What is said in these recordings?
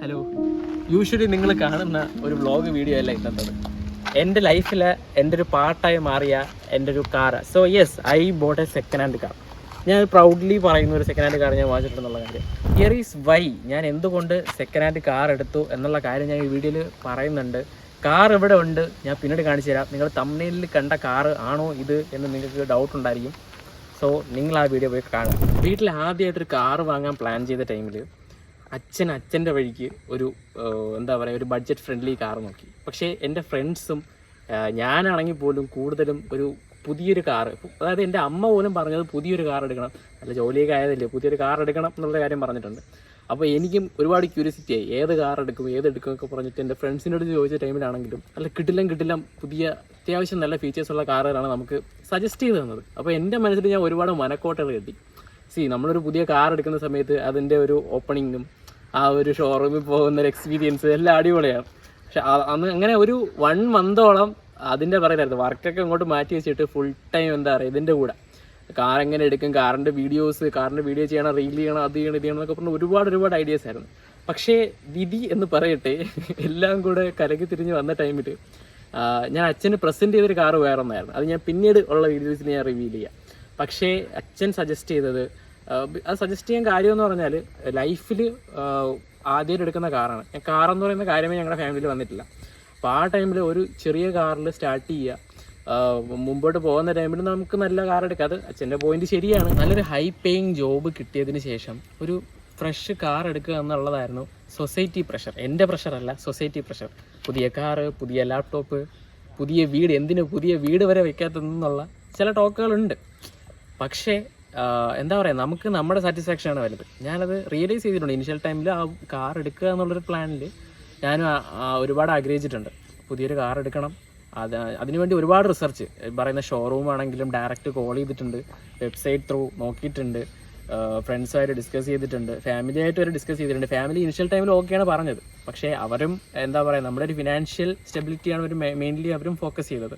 Hello, usually നിങ്ങൾ കാണുന്ന ഒരു വ്ളോഗ് വീഡിയോ അല്ല ഇന്നത്തത്. എൻ്റെ ലൈഫിൽ എൻ്റെ ഒരു പാർട്ടായി മാറിയ എൻ്റെ ഒരു car. So yes, I boat A second hand car. ഞാൻ പ്രൗഡ്ലി പറയുന്ന ഒരു സെക്കൻഡ് ഹാൻഡ് കാർ ഞാൻ വാങ്ങിച്ചിട്ടുണ്ടെന്നുള്ള കാര്യം. ഹിയർ ഈസ് വൈ ഞാൻ എന്തുകൊണ്ട് സെക്കൻഡ് ഹാൻഡ് കാർ എടുത്തു എന്നുള്ള കാര്യം ഞാൻ ഈ വീഡിയോയിൽ പറയുന്നുണ്ട്. കാർ ഇവിടെ ഉണ്ട്, ഞാൻ പിന്നീട് കാണിച്ചു തരാം. നിങ്ങൾ തമ്മിലിൽ കണ്ട കാർ ആണോ ഇത് എന്ന് നിങ്ങൾക്ക് ഡൗട്ട് ഉണ്ടായിരിക്കും. സോ നിങ്ങൾ ആ വീഡിയോ പോയി കാണുക. വീട്ടിൽ ആദ്യമായിട്ടൊരു കാർ വാങ്ങാൻ പ്ലാൻ ചെയ്ത ടൈമിൽ അച്ഛൻ്റെ വഴിക്ക് ഒരു എന്താ പറയുക, ഒരു ബഡ്ജറ്റ് ഫ്രണ്ട്ലി കാർ നോക്കി. പക്ഷേ എൻ്റെ ഫ്രണ്ട്സും ഞാനാണെങ്കിൽ പോലും കൂടുതലും ഒരു പുതിയൊരു കാറ്, അതായത് എൻ്റെ അമ്മ പോലും പറഞ്ഞത് പുതിയൊരു കാർ എടുക്കണം, നല്ല ജോലിയൊക്കെ ആയതല്ലേ, പുതിയൊരു കാർ എടുക്കണം എന്നുള്ള കാര്യം പറഞ്ഞിട്ടുണ്ട്. അപ്പോൾ എനിക്കും ഒരുപാട് ക്യൂരിയോസിറ്റി ആയി, ഏത് കാർ എടുക്കും എന്നൊക്കെ പറഞ്ഞിട്ട് എൻ്റെ ഫ്രണ്ട്സിനോട് ചോദിച്ച ടൈമിലാണെങ്കിലും നല്ല കിടിലം പുതിയ അത്യാവശ്യം നല്ല ഫീച്ചേഴ്സുള്ള കാറുകളാണ് നമുക്ക് സജസ്റ്റ് ചെയ്ത് തന്നത്. അപ്പോൾ എൻ്റെ മനസ്സിൽ ഞാൻ ഒരുപാട് മനക്കോട്ടകൾ കെട്ടി. നമ്മളൊരു പുതിയ കാർ എടുക്കുന്ന സമയത്ത് അതിൻ്റെ ഒരു ഓപ്പണിങ്ങും ആ ഒരു ഷോറൂമിൽ പോകുന്ന ഒരു എക്സ്പീരിയൻസ് എല്ലാം അടിപൊളിയാണ്. പക്ഷെ അന്ന് അങ്ങനെ ഒരു 1 മന്തോളം അതിൻ്റെ പറയലായിരുന്നു. വർക്കൊക്കെ ഇങ്ങോട്ട് മാറ്റി വെച്ചിട്ട് ഫുൾ ടൈം എന്താ പറയുക, ഇതിൻ്റെ കൂടെ കാർ എങ്ങനെ എടുക്കും, കാറിൻ്റെ വീഡിയോ ചെയ്യണം, റീൽ ചെയ്യണം, അത് ചെയ്യണം, ഇത് ചെയ്യണം എന്നൊക്കെ പറഞ്ഞ് ഒരുപാട് ഐഡിയാസ് ആയിരുന്നു. പക്ഷേ വിധി എന്ന് പറയട്ടെ, എല്ലാം കൂടെ കലക്കി തിരിഞ്ഞ് വന്ന ടൈമിൽ ഞാൻ അച്ഛന് പ്രസൻറ്റ് ചെയ്തൊരു കാറ് വേറെ ഒന്നായിരുന്നു. അത് ഞാൻ പിന്നീട് ഉള്ള വീഡിയോസിൽ ഞാൻ റിവീൽ ചെയ്യാം. പക്ഷേ അച്ഛൻ സജസ്റ്റ് ചെയ്തത്, അത് സജസ്റ്റ് ചെയ്യാൻ കാര്യമെന്ന് പറഞ്ഞാൽ ലൈഫിൽ ആദ്യമായിട്ട് എടുക്കുന്ന കാറാണ്. കാറെന്ന് പറയുന്ന കാര്യമേ ഞങ്ങളുടെ ഫാമിലിയിൽ വന്നിട്ടില്ല. അപ്പോൾ ആ ടൈമിൽ ഒരു ചെറിയ കാറിൽ സ്റ്റാർട്ട് ചെയ്യുക, മുമ്പോട്ട് പോകുന്ന ടൈമിൽ നമുക്ക് നല്ല കാർ എടുക്കുക. അത് അച്ഛൻ്റെ പോയിന്റ് ശരിയാണ്. നല്ലൊരു ഹൈ പേയിങ് ജോബ് കിട്ടിയതിന് ശേഷം ഒരു ഫ്രഷ് കാർ എടുക്കുക എന്നുള്ളതായിരുന്നു സൊസൈറ്റി പ്രഷർ. എൻ്റെ പ്രഷറല്ല, സൊസൈറ്റി പ്രഷർ. പുതിയ കാറ്, പുതിയ ലാപ്ടോപ്പ്, പുതിയ വീട്, എന്തിനു പുതിയ വീട് വരെ വയ്ക്കാത്തതെന്നുള്ള ചില ടോക്കുകളുണ്ട്. പക്ഷേ എന്താ പറയുക, നമുക്ക് നമ്മുടെ സാറ്റിസ്ഫാക്ഷനാണ് വലുത്. ഞാനത് റിയലൈസ് ചെയ്തിട്ടുണ്ട്. ഇനിഷ്യൽ ടൈമിൽ ആ കാർ എടുക്കുക എന്നുള്ളൊരു പ്ലാനിൽ ഞാനും ഒരുപാട് ആഗ്രഹിച്ചിട്ടുണ്ട്. പുതിയൊരു കാർ എടുക്കണം, അതിനുവേണ്ടി ഒരുപാട് റിസർച്ച്, പറയുന്ന ഷോറൂം ആണെങ്കിലും ഡയറക്റ്റ് കോൾ ചെയ്തിട്ടുണ്ട്, വെബ്സൈറ്റ് ത്രൂ നോക്കിയിട്ടുണ്ട്, ഫ്രണ്ട്സുമായിട്ട് ഡിസ്കസ് ചെയ്തിട്ടുണ്ട്, ഫാമിലിയായിട്ട് വരെ ഡിസ്കസ് ചെയ്തിട്ടുണ്ട്. ഫാമിലി ഇനിഷ്യൽ ടൈമിൽ ഓക്കെയാണ് പറഞ്ഞത്. പക്ഷേ അവരും എന്താ പറയുക, നമ്മുടെ ഒരു ഫിനാൻഷ്യൽ സ്റ്റെബിലിറ്റിയാണ് അവർ മെയിൻലി അവരും ഫോക്കസ് ചെയ്തത്.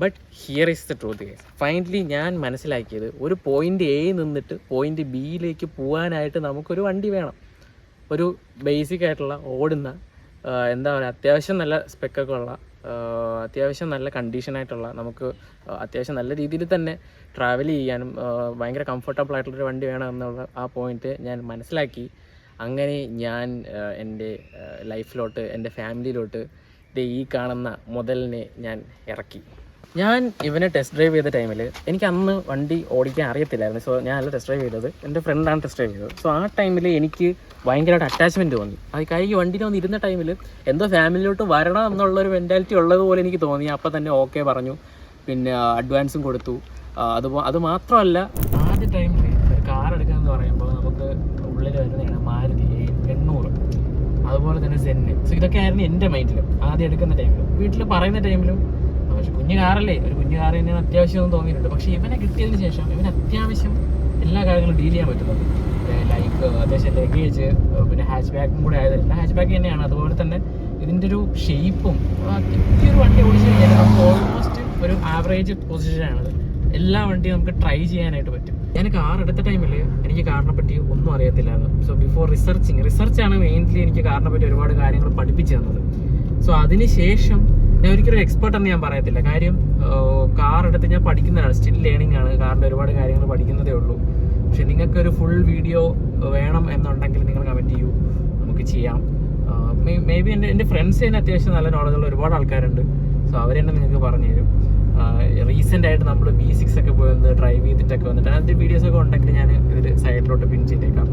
But here is the truth guys. Finally ഞാൻ മനസ്സിലാക്കിയത്, ഒരു പോയിന്റ് എ നിന്നിട്ട് പോയിന്റ് ബിയിലേക്ക് പോകാനായിട്ട് നമുക്കൊരു വണ്ടി വേണം. ഒരു ബേസിക് ആയിട്ടുള്ള ഓടുന്ന, എന്താ പറയുക, അത്യാവശ്യം നല്ല സ്പെക്കൊക്കെ ഉള്ള, അത്യാവശ്യം നല്ല കണ്ടീഷനായിട്ടുള്ള, നമുക്ക് അത്യാവശ്യം നല്ല രീതിയിൽ തന്നെ ട്രാവൽ ചെയ്യാനും ഭയങ്കര കംഫർട്ടബിൾ ആയിട്ടുള്ളൊരു വണ്ടി വേണം എന്നുള്ള ആ പോയിന്റ് ഞാൻ മനസ്സിലാക്കി. അങ്ങനെ ഞാൻ എൻ്റെ ലൈഫിലോട്ട്, എൻ്റെ ഫാമിലിയിലോട്ട് ഈ കാണുന്ന മുതലിനെ ഞാൻ ഇറക്കി. ഞാൻ ഇവനെ ടെസ്റ്റ് ഡ്രൈവ് ചെയ്ത ടൈമിൽ എനിക്ക് അന്ന് വണ്ടി ഓടിക്കാൻ അറിയത്തില്ലായിരുന്നു. സോ ഞാനല്ല ടെസ്റ്റ് ഡ്രൈവ് ചെയ്തത്, എൻ്റെ ഫ്രണ്ടാണ് ടെസ്റ്റ് ഡ്രൈവ് ചെയ്തത്. സോ ആ ടൈമിൽ എനിക്ക് ഭയങ്കരമായിട്ട് അറ്റാച്ച്മെൻറ്റ് തോന്നി. അത് കൈക്ക് വണ്ടിയിൽ വന്ന് ഇരുന്ന ടൈമിൽ എന്തോ ഫാമിലിയിലോട്ട് വരണം എന്നുള്ളൊരു മെൻറ്റാലിറ്റി ഉള്ളതുപോലെ എനിക്ക് തോന്നി. അപ്പോൾ തന്നെ ഓക്കെ പറഞ്ഞു, പിന്നെ അഡ്വാൻസും കൊടുത്തു. അത് മാത്രമല്ല, ആദ്യ ടൈമിൽ ഒരു കാർ എടുക്കുകയെന്ന് പറയുമ്പോൾ നമുക്ക് ഉള്ളിൽ വരുന്നതാണ് മാരുതി 800, അതുപോലെ തന്നെ സെന്ന്. സോ ഇതൊക്കെ ആയിരുന്നു എൻ്റെ മൈൻഡിൽ ആദ്യം എടുക്കുന്ന ടൈമിൽ. വീട്ടിൽ പറയുന്ന ടൈമിലും പക്ഷെ കുഞ്ഞു കാറല്ലേ, ഒരു കുഞ്ഞു കാർ തന്നെയാണ് അത്യാവശ്യമൊന്നും തോന്നിയിട്ടുണ്ട്. പക്ഷേ ഇവനെ കിട്ടിയതിന് ശേഷം ഇവന് അത്യാവശ്യം എല്ലാ കാര്യങ്ങളും ഡീൽ ചെയ്യാൻ പറ്റുന്നുണ്ട്. ലൈക്ക് അത്യാവശ്യം ലഗേജ്, പിന്നെ ഹാച്ച് ബാക്കും കൂടെ ആയതല്ല, ഹാച്ച് ബാക്ക് തന്നെയാണ്. അതുപോലെ തന്നെ ഇതിൻ്റെ ഒരു ഷേപ്പും, ഈ ഒരു വണ്ടി ഓടിച്ചു കഴിഞ്ഞാൽ നമുക്ക് ഓൾമോസ്റ്റ് ഒരു ആവറേജ് പൊസിഷനാണത്. എല്ലാ വണ്ടിയും നമുക്ക് ട്രൈ ചെയ്യാനായിട്ട് പറ്റും. ഞാൻ കാർ എടുത്ത ടൈമിൽ എനിക്ക് കാറിനെ പറ്റി ഒന്നും അറിയത്തില്ലായിരുന്നു. സോ ബിഫോർ റിസർച്ചാണ് മെയിൻലി എനിക്ക് കാറിനെ പറ്റി ഒരുപാട് കാര്യങ്ങൾ പഠിപ്പിച്ചു തന്നത്. സോ അതിന് ശേഷം ഞാൻ ഒരിക്കലും എക്സ്പെർട്ട് എന്ന് ഞാൻ പറയത്തില്ല. കാര്യം കാർ എടുത്ത് ഞാൻ പഠിക്കുന്നതാണ്, സ്റ്റിൽ ലേണിംഗ് ആണ്. കാറിൻ്റെ ഒരുപാട് കാര്യങ്ങൾ പഠിക്കുന്നതേ ഉള്ളൂ. പക്ഷെ നിങ്ങൾക്കൊരു ഫുൾ വീഡിയോ വേണം എന്നുണ്ടെങ്കിൽ നിങ്ങൾ കമൻറ്റ് ചെയ്യൂ, നമുക്ക് ചെയ്യാം. മേ ബി എൻ്റെ ഫ്രണ്ട്സ് തന്നെ അത്യാവശ്യം നല്ല നോളജുള്ള ഒരുപാട് ആൾക്കാരുണ്ട്. സോ അവരെന്നെ നിങ്ങൾക്ക് പറഞ്ഞു തരും. റീസെൻ്റ് ആയിട്ട് നമ്മൾ B6 ഒക്കെ പോയി ഡ്രൈവ് ചെയ്തിട്ടൊക്കെ വന്നിട്ട് അതിൻ്റെ വീഡിയോസൊക്കെ ഉണ്ടെങ്കിൽ ഞാൻ ഇതിൽ സൈഡിലോട്ട് പിൻ ചെയ്തേക്കാം.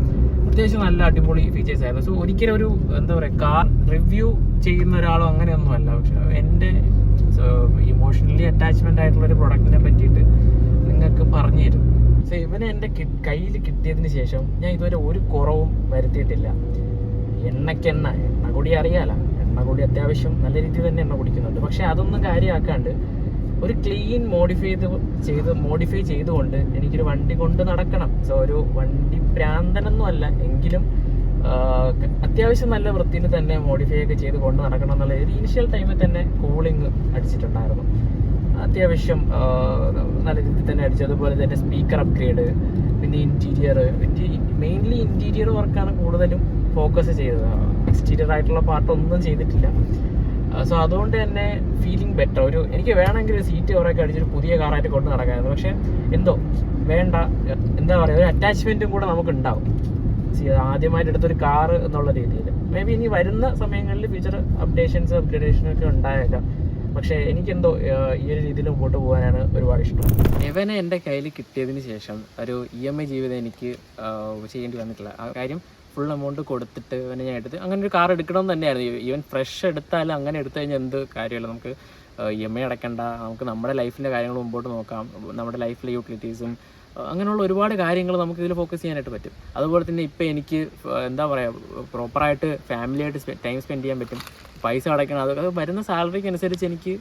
അത്യാവശ്യം നല്ല അടിപൊളി ഫീച്ചേഴ്സ് ആയിരുന്നു. സോ ഒരിക്കലും ഒരു എന്താ പറയുക, കാർ റിവ്യൂ ചെയ്യുന്ന ഒരാളോ അങ്ങനെയൊന്നുമല്ല. പക്ഷെ എൻ്റെ ഇമോഷണലി അറ്റാച്ച്മെൻ്റ് ആയിട്ടുള്ളൊരു പ്രൊഡക്റ്റിനെ പറ്റിയിട്ട് നിങ്ങൾക്ക് പറഞ്ഞു തരും. സോ ഇവനെ എൻ്റെ കയ്യിൽ കിട്ടിയതിന് ശേഷം ഞാൻ ഇതുവരെ ഒരു കുറവും വരുത്തിയിട്ടില്ല. എണ്ണ കൂടി അറിയാലോ, എണ്ണ കൂടി അത്യാവശ്യം നല്ല രീതിയിൽ തന്നെ എണ്ണ കുടിക്കുന്നുണ്ട്. പക്ഷെ അതൊന്നും കാര്യമാക്കാണ്ട് ഒരു ക്ലീൻ മോഡിഫൈ ചെയ്തുകൊണ്ട് എനിക്കൊരു വണ്ടി കൊണ്ട് നടക്കണം. സോ ഒരു വണ്ടി പ്രാന്തനൊന്നും അല്ല, എങ്കിലും അത്യാവശ്യം നല്ല വൃത്തിയിൽ തന്നെ മോഡിഫൈ ഒക്കെ ചെയ്ത് കൊണ്ട് നടക്കണം എന്നുള്ള ഒരു ഇനിഷ്യൽ ടൈമിൽ തന്നെ കൂളിങ് അടിച്ചിട്ടുണ്ടായിരുന്നു. അത്യാവശ്യം നല്ല രീതിയിൽ തന്നെ അടിച്ചു. അതുപോലെ തന്നെ സ്പീക്കർ അപ്ഗ്രേഡ്, പിന്നെ ഇൻറ്റീരിയർ, മെയിൻലി ഇൻറ്റീരിയർ വർക്കാണ് കൂടുതലും ഫോക്കസ് ചെയ്തത്. എക്സ്റ്റീരിയർ ആയിട്ടുള്ള പാർട്ടൊന്നും ചെയ്തിട്ടില്ല. സോ അതുകൊണ്ട് തന്നെ ഫീലിംഗ് ബെറ്റർ. എനിക്ക് വേണമെങ്കിൽ ഒരു സീറ്റ് കുറേയൊക്കെ അടിച്ചൊരു പുതിയ കാറായിട്ട് കൊണ്ട് നടക്കാമായിരുന്നു. പക്ഷേ എന്തോ വേണ്ട, എന്താ പറയുക, ഒരു അറ്റാച്ച്മെൻറ്റും കൂടെ നമുക്ക് ഉണ്ടാവും ആദ്യമായിട്ട് എടുത്തൊരു കാറ് എന്നുള്ള രീതിയിൽ. മേ ബി ഇനി വരുന്ന സമയങ്ങളിൽ ഫീച്ചർ അപ്ഗ്രേഡേഷനൊക്കെ ഉണ്ടായേക്കാം. പക്ഷേ എനിക്കെന്തോ ഈ ഒരു രീതിയിൽ മുമ്പോട്ട് പോകാനാണ് ഒരുപാട് ഇഷ്ടം. ഇവനെ എൻ്റെ കയ്യിൽ കിട്ടിയതിന് ശേഷം ഒരു EMI ജീവിതം എനിക്ക് ചെയ്യേണ്ടി വന്നിട്ടില്ല. ആ കാര്യം ഫുൾ എമൗണ്ട് കൊടുത്തിട്ട് ഇവനെ ഞാൻ എടുത്ത് അങ്ങനെ ഒരു കാർ എടുക്കണമെന്ന് തന്നെയായിരുന്നു. ഈവൻ ഫ്രഷ് എടുത്താലും അങ്ങനെ എടുത്തു കഴിഞ്ഞാൽ എന്ത് കാര്യമല്ല, നമുക്ക് EMI അടയ്ക്കണ്ട, നമുക്ക് നമ്മുടെ ലൈഫിൻ്റെ കാര്യങ്ങൾ മുമ്പോട്ട് നോക്കാം, നമ്മുടെ ലൈഫിലെ യൂട്ടിലിറ്റീസും അങ്ങനെയുള്ള ഒരുപാട് കാര്യങ്ങൾ നമുക്ക് ഇതിൽ ഫോക്കസ് ചെയ്യാനായിട്ട് പറ്റും. അതുപോലെ തന്നെ ഇപ്പോൾ എനിക്ക് എന്താ പറയുക, പ്രോപ്പറായിട്ട് ഫാമിലിയായിട്ട് ടൈം സ്പെൻഡ് ചെയ്യാൻ പറ്റും. പൈസ അടയ്ക്കണം, അത് വരുന്ന സാലറിക്ക് അനുസരിച്ച് എനിക്ക്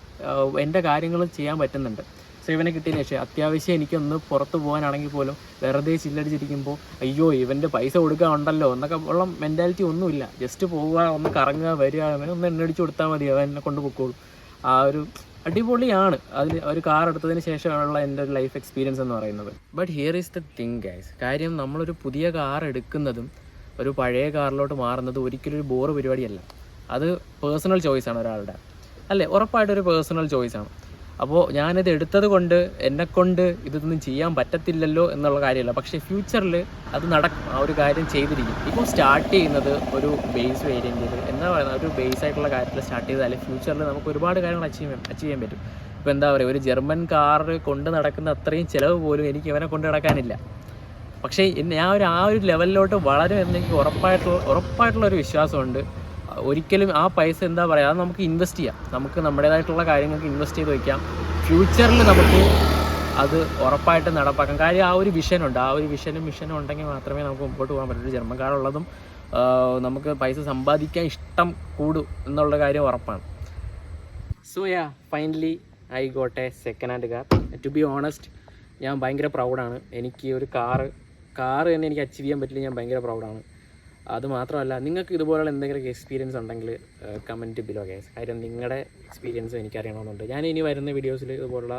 എൻ്റെ കാര്യങ്ങൾ ചെയ്യാൻ പറ്റുന്നുണ്ട്. സോ ഇവനെ കിട്ടിയതിന് ശേഷം അത്യാവശ്യം എനിക്കൊന്ന് പുറത്ത് പോകാനാണെങ്കിൽ പോലും വെറുതെ ചില്ലടിച്ചിരിക്കുമ്പോൾ അയ്യോ ഇവൻ്റെ പൈസ കൊടുക്കാനുണ്ടല്ലോ എന്നൊക്കെ ഉള്ള മെൻറ്റാലിറ്റി ഒന്നുമില്ല. ജസ്റ്റ് പോവുക, ഒന്ന് കറങ്ങുക, വരിക, അങ്ങനെ ഒന്ന് എണ്ണടിച്ച് കൊടുത്താൽ മതി, അവൻ എന്നെ കൊണ്ട് പൊക്കോളൂ. ആ ഒരു അടിപൊളിയാണ് അതിൽ ഒരു കാർ എടുത്തതിന് ശേഷമുള്ള എൻ്റെ ഒരു ലൈഫ് എക്സ്പീരിയൻസ് എന്ന് പറയുന്നത്. But here is the thing guys, കാര്യം നമ്മളൊരു പുതിയ കാർ എടുക്കുന്നതും ഒരു പഴയ കാറിലോട്ട് മാറുന്നതും ഒരിക്കലും ഒരു ബോറ് പരിപാടിയല്ല. അത് പേഴ്സണൽ ചോയ്സാണ് ഒരാളുടെ, അല്ലേ? ഉറപ്പായിട്ടൊരു പേഴ്സണൽ ചോയ്സാണ്. അപ്പോൾ ഞാനിത് എടുത്തത് കൊണ്ട് എന്നെക്കൊണ്ട് ഇതൊന്നും ചെയ്യാൻ പറ്റത്തില്ലല്ലോ എന്നുള്ള കാര്യമല്ല. പക്ഷേ ഫ്യൂച്ചറിൽ അത് നടക്കും, ആ ഒരു കാര്യം ചെയ്തിരിക്കും. ഇപ്പോൾ സ്റ്റാർട്ട് ചെയ്യുന്നത് ഒരു ബേസ് വേരിയൻറ്റിൽ, എന്താ പറയുക, ഒരു ബേസ് ആയിട്ടുള്ള കാര്യത്തിൽ സ്റ്റാർട്ട് ചെയ്താൽ ഫ്യൂച്ചറിൽ നമുക്ക് ഒരുപാട് കാര്യങ്ങൾ അച്ചീവ് ചെയ്യാൻ പറ്റും. ഇപ്പോൾ എന്താ പറയുക, ഒരു ജർമ്മൻ കാർ കൊണ്ട് നടക്കുന്ന അത്രയും ചിലവ് പോലും എനിക്ക് ഇവനെ കൊണ്ട് നടക്കാനില്ല. പക്ഷേ ഞാൻ ആ ഒരു ലെവലിലോട്ട് വളരും എന്ന് എനിക്ക് ഉറപ്പായിട്ടുള്ളൊരു വിശ്വാസമുണ്ട്. ഒരിക്കലും ആ പൈസ എന്താ പറയുക, അത് നമുക്ക് ഇൻവെസ്റ്റ് ചെയ്യാം, നമുക്ക് നമ്മുടേതായിട്ടുള്ള കാര്യങ്ങൾക്ക് ഇൻവെസ്റ്റ് ചെയ്ത് വയ്ക്കാം. ഫ്യൂച്ചറിൽ നമുക്ക് അത് ഉറപ്പായിട്ട് നടപ്പാക്കാം. കാര്യം ആ ഒരു വിഷനുണ്ട്, ആ ഒരു മിഷനും ഉണ്ടെങ്കിൽ മാത്രമേ നമുക്ക് മുമ്പോട്ട് പോകാൻ പറ്റൂ. ജർമ്മൻ കാറുള്ളതും നമുക്ക് പൈസ സമ്പാദിക്കാൻ ഇഷ്ടം കൂടും എന്നുള്ള കാര്യം ഉറപ്പാണ്. So finally I got a second hand car. To be honest, ഞാൻ ഭയങ്കര പ്രൗഡാണ്. എനിക്ക് ഒരു കാറ് തന്നെ എനിക്ക് അച്ചീവ് ചെയ്യാൻ പറ്റില്ല, ഞാൻ ഭയങ്കര പ്രൗഡാണ്. അത് മാത്രമല്ല, നിങ്ങൾക്ക് ഇതുപോലുള്ള എന്തെങ്കിലും എക്സ്പീരിയൻസ് ഉണ്ടെങ്കിൽ കമൻറ്റ് ബിലോ ഗൈസ്. കാര്യം നിങ്ങളുടെ എക്സ്പീരിയൻസ് എനിക്കറിയണമെന്നുണ്ട്. ഞാൻ ഇനി വരുന്ന വീഡിയോസിൽ ഇതുപോലുള്ള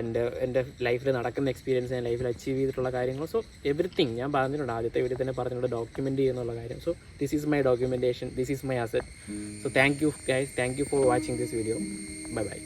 എൻ്റെ ലൈഫിൽ നടക്കുന്ന എക്സ്പീരിയൻസ്, ഞാൻ ലൈഫിൽ അച്ചീവ് ചെയ്തിട്ടുള്ള കാര്യങ്ങൾ, സോ എവറിത്തിങ് ഞാൻ പറഞ്ഞിട്ടുണ്ട്. ആദ്യത്തെ വീഡിയോ തന്നെ പറഞ്ഞിട്ടുണ്ട് ഡോക്യുമെൻറ്റ് ചെയ്യുന്നുള്ള കാര്യം. So this is my documentation, this is my asset. So thank you guys, thank you for watching this video. Bye bye.